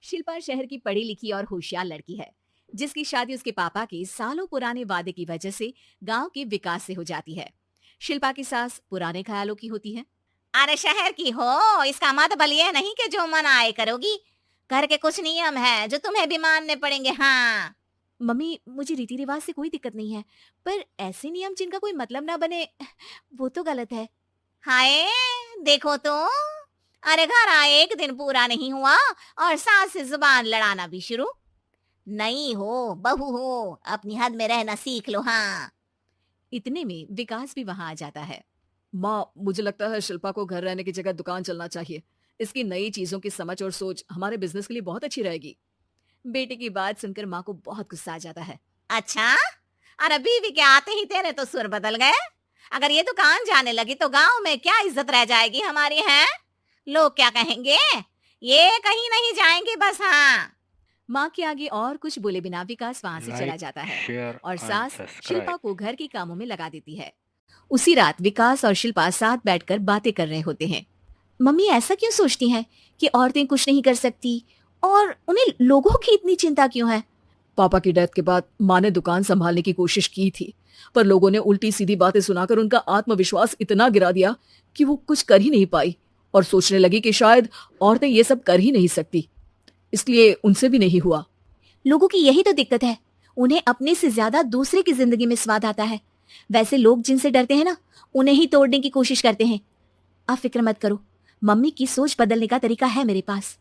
शिल्पा शहर की पढ़ी लिखी और होशियार लड़की है, जिसकी शादी उसके पापा के सालों पुराने वादे की वजह से गांव के विकास से हो जाती है। शिल्पा की सास पुराने ख्यालों की होती है। अरे शहर की हो, इसका मतलब ये नहीं कि जो मन आए करोगी। घर के कुछ नियम है जो तुम्हें भी मानने पड़ेंगे। हाँ। मम्मी, मुझे रीति रिवाज से कोई दिक्कत नहीं है, पर ऐसे नियम जिनका कोई मतलब ना बने, वो तो गलत है। हाय, देखो तो। अरे घर आए एक दिन पूरा नहीं हुआ और सास से जुबान लड़ाना भी शुरू। नहीं हो, बहू हो, अपनी हद में रहना सीख लो। हाँ। इतने में विकास भी वहां आ जाता है। माँ, मुझे लगता है शिल्पा को घर रहने की जगह दुकान चलना चाहिए। इसकी नई चीजों की समझ और सोच हमारे बिजनेस के लिए बहुत अच्छी रहेगी। बेटे की बात सुनकर माँ को बहुत गुस्सा आ जाता है। अच्छा। अरे बीवी के आते ही तेरे तो सुर बदल गए। अगर ये दुकान जाने लगी तो गांव में क्या इज्जत रह जाएगी हमारी है। लोग क्या कहेंगे। ये कहीं नहीं जाएंगे बस। हाँ। माँ के आगे और कुछ बोले बिना विकास वहां से चला लाइक, जाता है शेयर और एंड सास शिल्पा सब्सक्राइब। को घर के कामों में लगा देती है। उसी रात विकास और शिल्पा साथ बैठकर बातें कर रहे होते हैं। मम्मी ऐसा क्यों सोचती हैं कि औरतें कुछ नहीं कर सकती, और उन्हें लोगों की इतनी चिंता क्यों है? पापा की डेथ के बाद माँ ने दुकान संभालने की कोशिश की थी, पर लोगों ने उल्टी सीधी बातें सुनाकर उनका आत्मविश्वास इतना गिरा दिया कि वो कुछ कर ही नहीं पाई और सोचने लगी कि शायद औरतें ये सब कर ही नहीं सकती। इसलिए उनसे भी नहीं हुआ। लोगों की यही तो दिक्कत है, उन्हें अपने से ज्यादा दूसरे की जिंदगी में स्वाद आता है। वैसे लोग जिनसे डरते हैं ना, उन्हें ही तोड़ने की कोशिश करते हैं। आप फिक्र मत करो, मम्मी की सोच बदलने का तरीका है मेरे पास।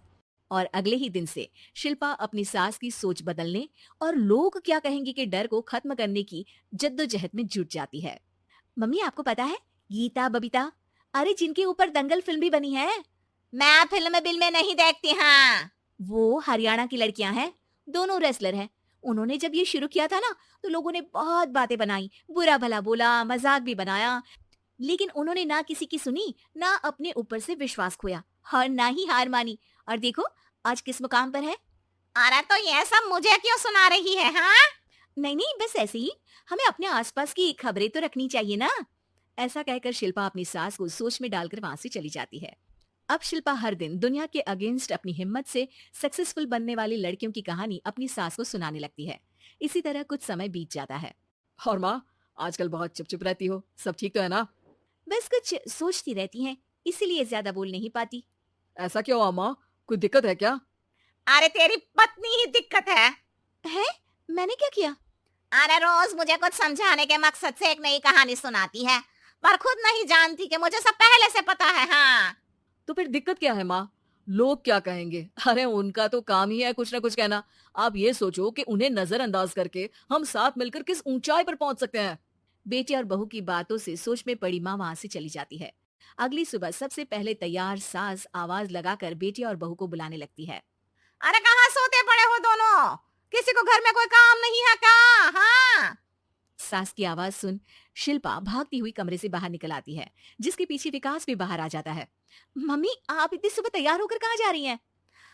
और अगले ही दिन से शिल्पा अपनी सास की सोच बदलने और लोग क्या कहेंगे के डर को खत्म करने की जद्दोजहद में जुट जाती है। मम्मी, आपको पता है गीता बबीता, अरे जिनके ऊपर दंगल फिल्म भी बनी है, मैं फिल्म बिल में नहीं देखती। हाँ। वो हरियाणा की लड़कियां हैं, दोनों रेसलर हैं। उन्होंने जब ये शुरू किया था ना, तो लोगों ने बहुत बातें बनाई, बुरा भला बोला, मजाक भी बनाया, लेकिन उन्होंने ना किसी की सुनी, ना अपने ऊपर से विश्वास खोया और ना ही हार मानी। और देखो आज किस मुकाम पर है। अरे तो ये सब मुझे क्यों सुना रही है। हाँ। नहीं नहीं, बस ऐसे ही, हमें अपने आसपास की खबरें तो रखनी चाहिए ना। ऐसा कहकर शिल्पा अपनी सास को सोच में डालकर वहां से चली जाती है। अब शिल्पा हर दिन दुनिया के अगेंस्ट अपनी हिम्मत से सक्सेसफुल बनने वाली लड़कियों की कहानी अपनी सास को सुनाने लगती है। इसी तरह कुछ समय बीत जाता है। और माँ, आजकल बहुत चुप चुप रहती हो, सब ठीक तो है ना? बस कुछ सोचती रहती हैं, इसीलिए ज्यादा बोल नहीं पाती। ऐसा क्यों हुआ माँ, कोई दिक्कत है क्या? अरे तेरी पत्नी ही दिक्कत है। है? मैंने क्या किया? अरे रोज मुझे कुछ समझाने के मकसद से एक नई कहानी सुनाती है, पर खुद नहीं जानती कि मुझे सब पहले से पता है। हाँ। तो फिर दिक्कत क्या है माँ? लोग क्या कहेंगे? अरे उनका तो काम ही है कुछ ना कुछ कहना। आप ये सोचो कि उन्हें नजरअंदाज करके हम साथ मिलकर किस ऊंचाई पर पहुंच सकते हैं। बेटी और बहू की बातों से सोच में पड़ी माँ वहां से चली जाती है। अगली सुबह सबसे पहले तैयार सास आवाज लगाकर बेटी और बहू को बुलाने लगती है। अरे कहाँ सोते पड़े हो दोनों। किसी को घर में कोई काम नहीं है क्या। हाँ। सास की आवाज सुन शिल्पा भागती हुई कमरे से बाहर निकल आती है, जिसके पीछे विकास भी बाहर आ जाता है। मम्मी, आप इतनी सुबह तैयार होकर कहाँ जा रही हैं?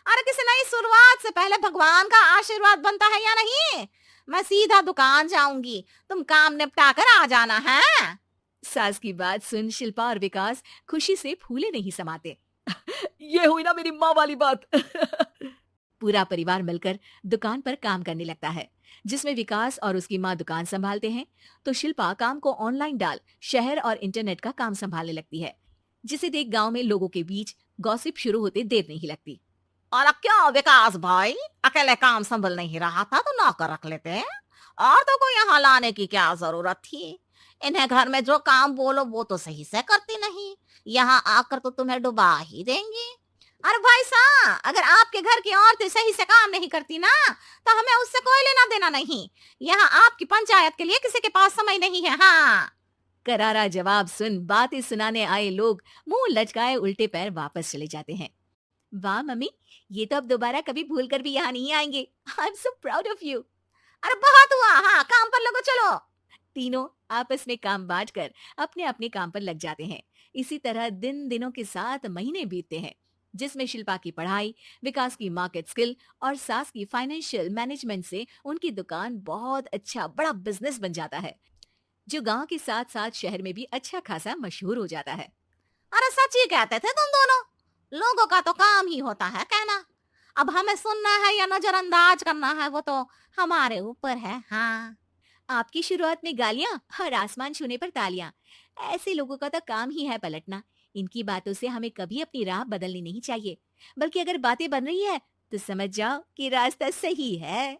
अरे किसी नई शुरुआत से पहले भगवान का आशीर्वाद बनता है या नहीं। मैं सीधा दुकान जाऊंगी, तुम काम निपटा कर आ जाना है। सास की बात सुन शिल्पा और विकास खुशी से फूले नहीं समाते। ये हुई ना मेरी माँ वाली बात। पूरा परिवार मिलकर दुकान पर काम करने लगता है, जिसमें विकास और उसकी माँ दुकान संभालते हैं, तो शिल्पा काम को ऑनलाइन डाल शहर और इंटरनेट का काम संभालने लगती है, जिसे देख गांव में लोगों के बीच गॉसिप शुरू होते देर नहीं लगती। और अब क्या विकास भाई, अकेले काम संभल नहीं रहा था तो नौकर रख लेते हैं। और तो कोई यहाँ लाने की क्या जरूरत थी। इन्हें घर में जो काम बोलो वो तो सही से करती नहीं। यहाँ आकर तो तुम्हें डुबा ही देंगी। अरे भाई साहब, अगर आपके घर की औरतें सही से काम नहीं करती ना, तो हमें उससे कोई लेना देना नहीं। यहाँ आपकी पंचायत के लिए किसी के पास समय नहीं है। हाँ। करारा जवाब सुन बातें सुनाने आए लोग मुंह लटकाए उल्टे पैर वापस चले जाते हैं। वाह मम्मी, ये तो अब दोबारा कभी भूल कर भी यहाँ नहीं आएंगे। I am so proud of you. अरे बहुत हुआ। हाँ, काम पर लगो चलो। तीनों आपस में काम बांटकर अपने अपने काम पर लग जाते हैं। इसी तरह दिन दिनों के साथ महीने बीतते हैं, जिसमें शिल्पा की पढ़ाई, विकास की मार्केट स्किल और सास की फाइनेंशियल मैनेजमेंट से उनकी दुकान बहुत अच्छा बड़ा बिजनेस बन जाता है, जो गांव के साथ साथ शहर में भी अच्छा खासा मशहूर हो जाता है। अरे सच ही कहते थे तुम दोनों। लोगों का तो काम ही होता है कहना। अब हमें सुनना है या नजरअंदाज करना है वो तो हमारे ऊपर है। हाँ। आपकी शुरुआत में गालियां और आसमान छूने पर तालियां। ऐसे लोगों का तो काम ही है पलटना। इनकी बातों से हमें कभी अपनी राह बदलनी नहीं चाहिए, बल्कि अगर बातें बन रही है तो समझ जाओ कि रास्ता सही है।